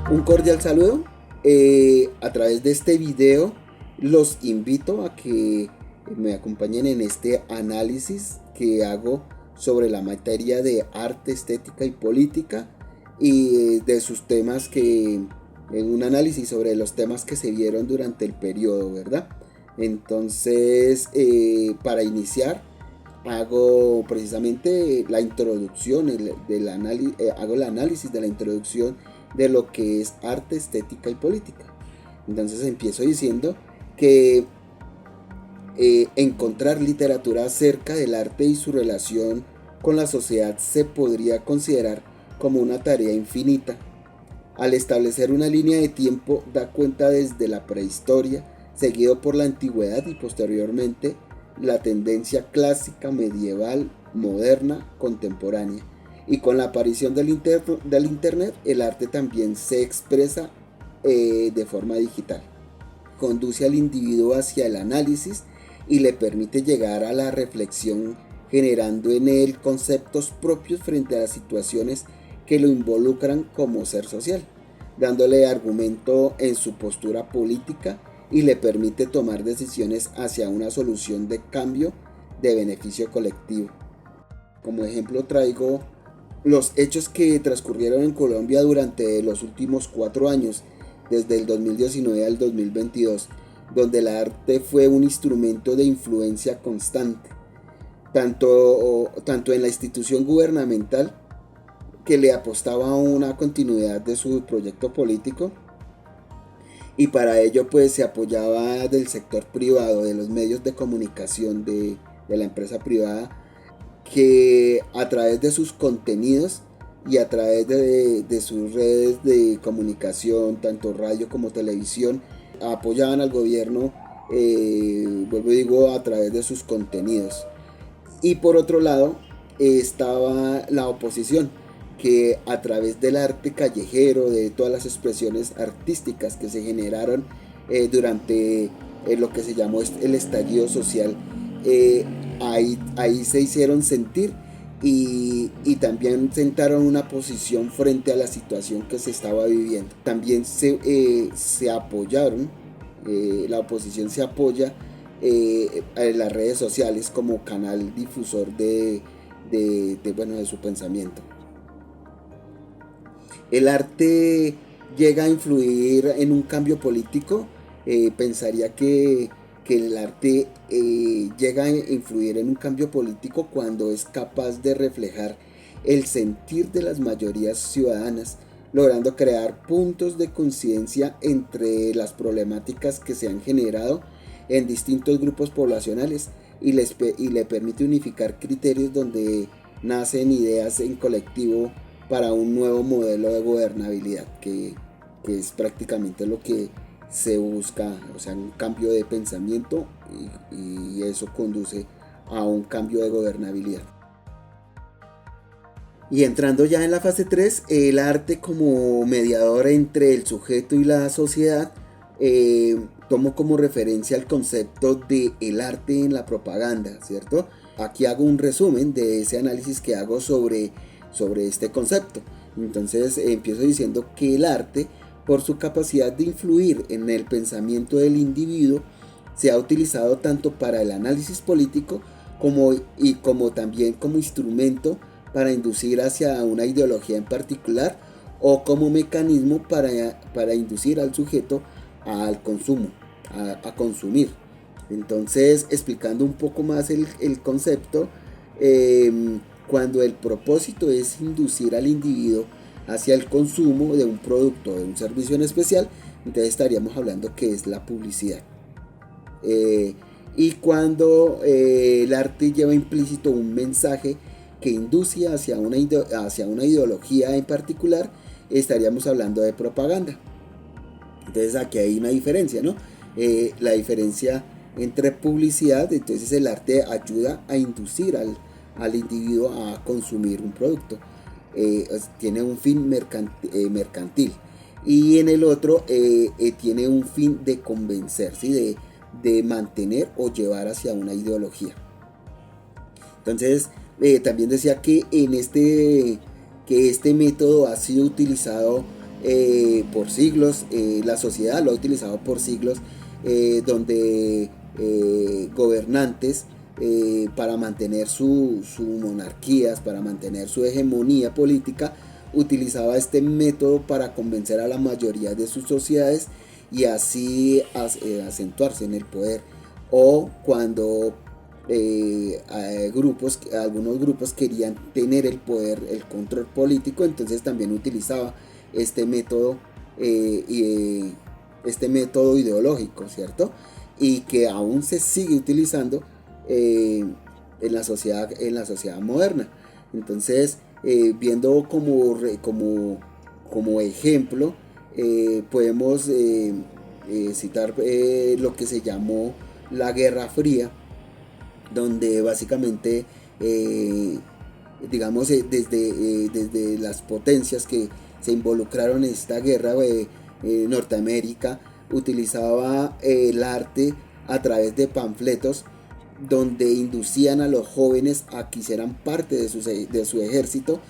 Un cordial saludo. A través de este video los invito a que me acompañen en este análisis que hago sobre la materia de arte, estética y política y de sus temas en un análisis sobre los temas que se vieron durante el periodo, ¿verdad? Entonces, para iniciar, hago precisamente la introducción, hago el análisis de la introducción de lo que es arte, estética y política. Entonces empiezo diciendo que encontrar literatura acerca del arte y su relación con la sociedad se podría considerar como una tarea infinita. Al establecer una línea de tiempo da cuenta desde la prehistoria, seguido por la antigüedad y posteriormente la tendencia clásica, medieval, moderna, contemporánea. Y con la aparición del Internet, el arte también se expresa de forma digital. Conduce al individuo hacia el análisis y le permite llegar a la reflexión, generando en él conceptos propios frente a las situaciones que lo involucran como ser social, dándole argumento en su postura política y le permite tomar decisiones hacia una solución de cambio de beneficio colectivo. Como ejemplo traigo los hechos que transcurrieron en Colombia durante los últimos 4 años, desde el 2019 al 2022, donde el arte fue un instrumento de influencia constante, tanto en la institución gubernamental, que le apostaba a una continuidad de su proyecto político, y para ello pues se apoyaba del sector privado, de los medios de comunicación de la empresa privada, que a través de sus contenidos y a través de sus redes de comunicación, tanto radio como televisión, apoyaban al gobierno, vuelvo y digo, a través de sus contenidos. Y por otro lado estaba la oposición, que a través del arte callejero, de todas las expresiones artísticas que se generaron durante lo que se llamó el estallido social, ahí se hicieron sentir y también sentaron una posición frente a la situación que se estaba viviendo. También se apoyaron, la oposición se apoya en las redes sociales como canal difusor de su pensamiento. El arte llega a influir en un cambio político. Pensaría que el arte llega a influir en un cambio político cuando es capaz de reflejar el sentir de las mayorías ciudadanas, logrando crear puntos de coincidencia entre las problemáticas que se han generado en distintos grupos poblacionales y le permite unificar criterios donde nacen ideas en colectivo para un nuevo modelo de gobernabilidad, que es prácticamente lo que se busca, o sea, un cambio de pensamiento y eso conduce a un cambio de gobernabilidad. Y entrando ya en la fase 3, el arte como mediador entre el sujeto y la sociedad, tomo como referencia el concepto de el arte en la propaganda, ¿cierto? Aquí hago un resumen de ese análisis que hago sobre este concepto. Entonces empiezo diciendo que el arte, por su capacidad de influir en el pensamiento del individuo, se ha utilizado tanto para el análisis político como también como instrumento para inducir hacia una ideología en particular o como mecanismo para inducir al sujeto al consumo, a consumir. Entonces, explicando un poco más el concepto, cuando el propósito es inducir al individuo hacia el consumo de un producto o de un servicio en especial, entonces estaríamos hablando que es la publicidad. Y cuando el arte lleva implícito un mensaje que induce hacia una ideología en particular, estaríamos hablando de propaganda. Entonces aquí hay una diferencia, ¿no? La diferencia entre publicidad, entonces el arte ayuda a inducir al individuo a consumir un producto. Tiene un fin mercantil. Y en el otro tiene un fin de convencer, ¿sí? de mantener o llevar hacia una ideología. Entonces, también decía que que este método ha sido utilizado por siglos, la sociedad lo ha utilizado por siglos, donde gobernantes, para mantener su monarquías, para mantener su hegemonía política, utilizaba este método para convencer a la mayoría de sus sociedades y así acentuarse en el poder. O cuando algunos grupos querían tener el poder, el control político, entonces también utilizaba este método, este método ideológico, ¿cierto? Y que aún se sigue utilizando en la sociedad moderna. Entonces, viendo como ejemplo, podemos citar lo que se llamó la Guerra Fría, donde básicamente, digamos, desde las potencias que se involucraron en esta guerra, Norteamérica utilizaba el arte a través de panfletos donde inducían a los jóvenes a que hicieran parte de su ejército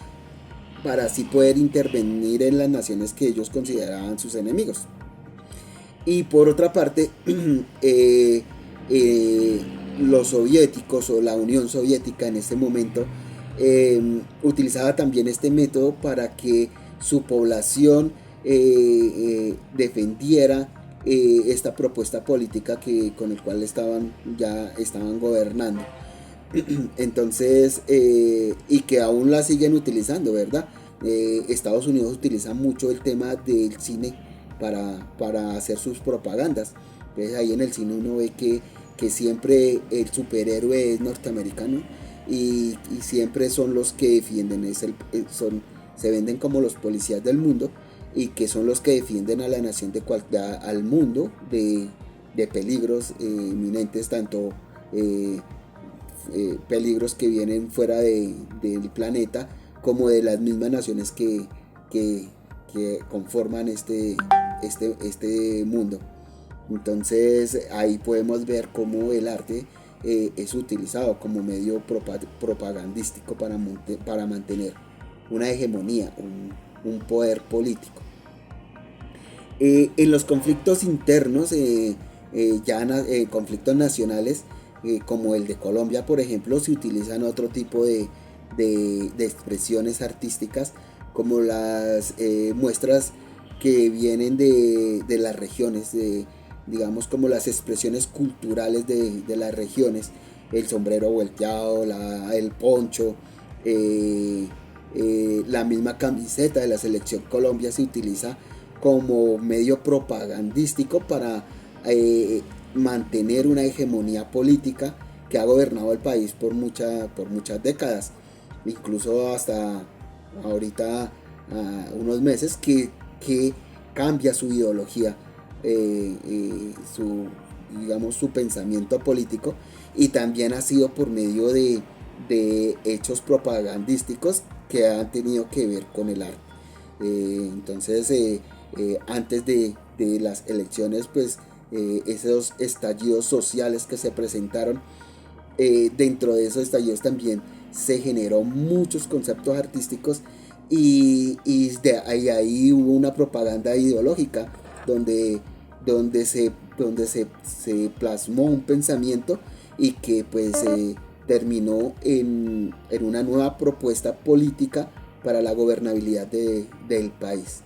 para así poder intervenir en las naciones que ellos consideraban sus enemigos. Y por otra parte, los soviéticos o la Unión Soviética en este momento utilizaba también este método para que su población defendiera esta propuesta política con el cual ya estaban gobernando. Entonces, y que aún la siguen utilizando, ¿verdad? Estados Unidos utiliza mucho el tema del cine para hacer sus propagandas. Entonces ahí en el cine uno ve que siempre el superhéroe es norteamericano y siempre son los que defienden, se venden como los policías del mundo y que son los que defienden a la nación al mundo de peligros inminentes, tanto peligros que vienen fuera del planeta como de las mismas naciones que conforman este mundo. Entonces ahí podemos ver cómo el arte es utilizado como medio propagandístico para mantener una hegemonía, un poder político. En los conflictos internos, conflictos nacionales, como el de Colombia, por ejemplo, se utilizan otro tipo de expresiones artísticas, como las muestras que vienen de las regiones, digamos como las expresiones culturales de las regiones, el sombrero volteado, el poncho, la misma camiseta de la selección Colombia se utiliza como medio propagandístico para mantener una hegemonía política que ha gobernado el país por muchas décadas, incluso hasta ahorita unos meses que cambia su ideología, su pensamiento político, y también ha sido por medio de hechos propagandísticos que han tenido que ver con el arte. Entonces, antes de las elecciones, pues esos estallidos sociales que se presentaron, dentro de esos estallidos también se generó muchos conceptos artísticos y ahí hubo una propaganda ideológica donde se plasmó un pensamiento y que pues terminó en una nueva propuesta política para la gobernabilidad del país.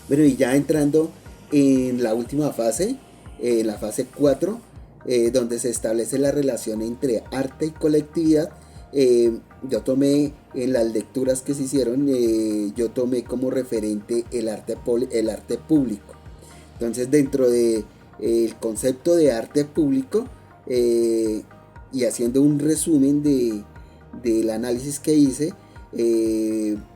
Bueno, y ya entrando en la última fase, la fase 4, donde se establece la relación entre arte y colectividad, yo tomé en las lecturas que se hicieron, yo tomé como referente el arte público. Entonces, dentro del concepto de arte público, y haciendo un resumen del análisis que hice,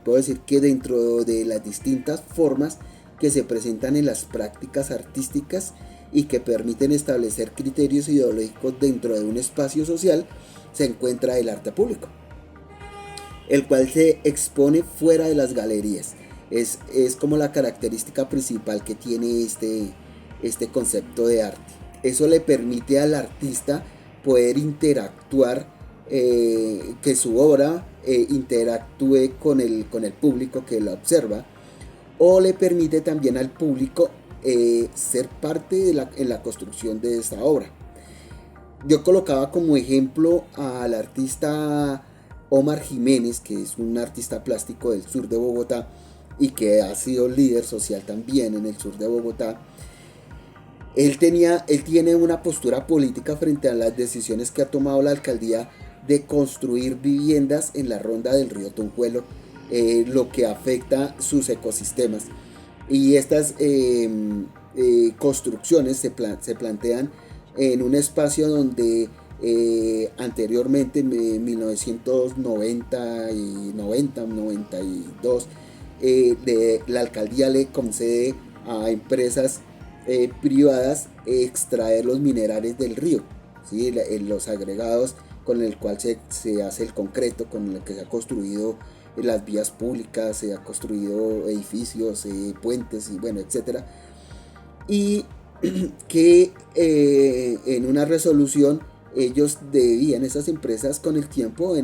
puedo decir que dentro de las distintas formas que se presentan en las prácticas artísticas y que permiten establecer criterios ideológicos dentro de un espacio social, se encuentra el arte público, el cual se expone fuera de las galerías. Es como la característica principal que tiene este concepto de arte. Eso le permite al artista poder interactuar, que su obra interactúe con el público que la observa, o le permite también al público ser parte en la construcción de esta obra. Yo colocaba como ejemplo al artista Omar Jiménez, que es un artista plástico del sur de Bogotá y que ha sido líder social también en el sur de Bogotá. Él tiene una postura política frente a las decisiones que ha tomado la alcaldía de construir viviendas en la ronda del río Tunjuelo, lo que afecta sus ecosistemas. Y estas construcciones se plantean en un espacio donde anteriormente, en 1990 y 92, la alcaldía le concede a empresas privadas extraer los minerales del río, ¿sí? Los agregados con el cual se hace el concreto, con el que se ha construido las vías públicas, se ha construido edificios, puentes y bueno, etcétera. Y que en una resolución ellos debían, esas empresas con el tiempo,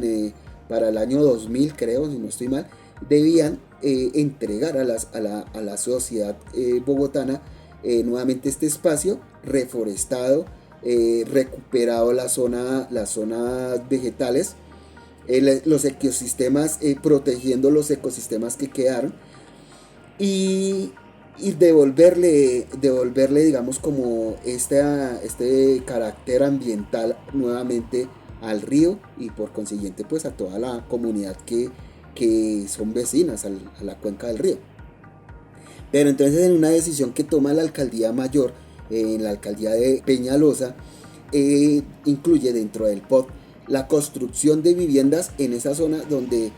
para el año 2000 creo, si no estoy mal, debían entregar a la sociedad bogotana nuevamente este espacio reforestado, recuperado las zonas vegetales, los ecosistemas, protegiendo los ecosistemas que quedaron, y devolverle, digamos, como este carácter ambiental nuevamente al río, y por consiguiente pues a toda la comunidad que son vecinas a la cuenca del río. Pero entonces, en una decisión que toma la alcaldía mayor, en la alcaldía de Peñalosa, incluye dentro del POT la construcción de viviendas en esa zona donde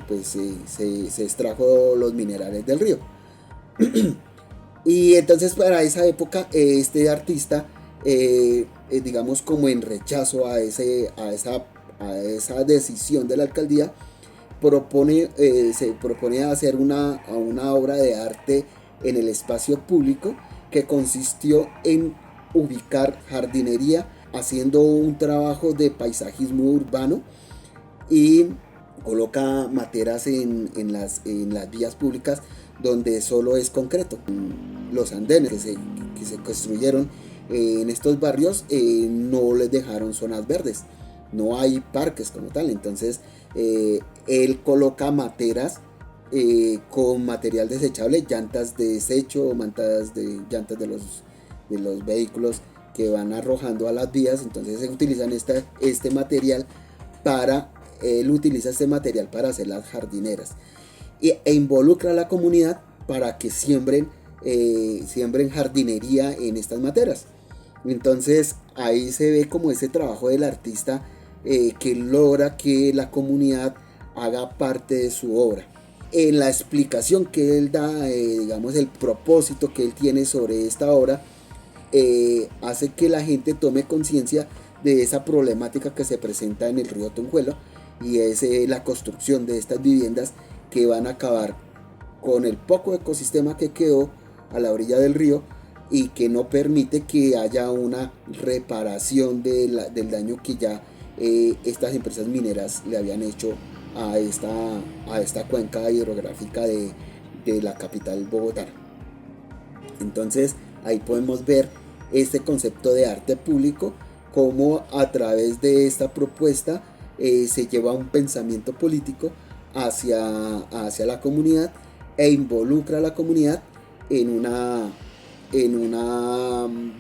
pues se extrajo los minerales del río. Y entonces, para esa época, este artista, digamos, como en rechazo a esa decisión de la alcaldía, se propone hacer una obra de arte en el espacio público, que consistió en ubicar jardinería, haciendo un trabajo de paisajismo urbano, y coloca materas en las vías públicas donde solo es concreto. Los andenes que se construyeron en estos barrios no les dejaron zonas verdes, no hay parques como tal. Entonces él coloca materas con material desechable, llantas de desecho, llantas de los vehículos que van arrojando a las vías. Entonces se utilizan este material él utiliza este material para hacer las jardineras, e involucra a la comunidad para que siembren jardinería en estas materas. Entonces ahí se ve como ese trabajo del artista, que logra que la comunidad haga parte de su obra. En la explicación que él da, digamos, el propósito que él tiene sobre esta obra, hace que la gente tome conciencia de esa problemática que se presenta en el río Tunjuelo, y es la construcción de estas viviendas que van a acabar con el poco ecosistema que quedó a la orilla del río, y que no permite que haya una reparación del daño que ya estas empresas mineras le habían hecho a esta cuenca hidrográfica de la capital Bogotá. Entonces ahí podemos ver este concepto de arte público, cómo a través de esta propuesta se lleva un pensamiento político hacia la comunidad, e involucra a la comunidad en una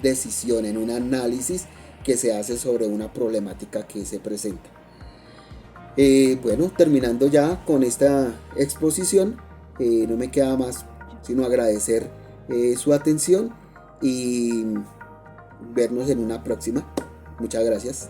decisión, en un análisis que se hace sobre una problemática que se presenta. Bueno, terminando ya con esta exposición, no me queda más sino agradecer su atención y vernos en una próxima. Muchas gracias.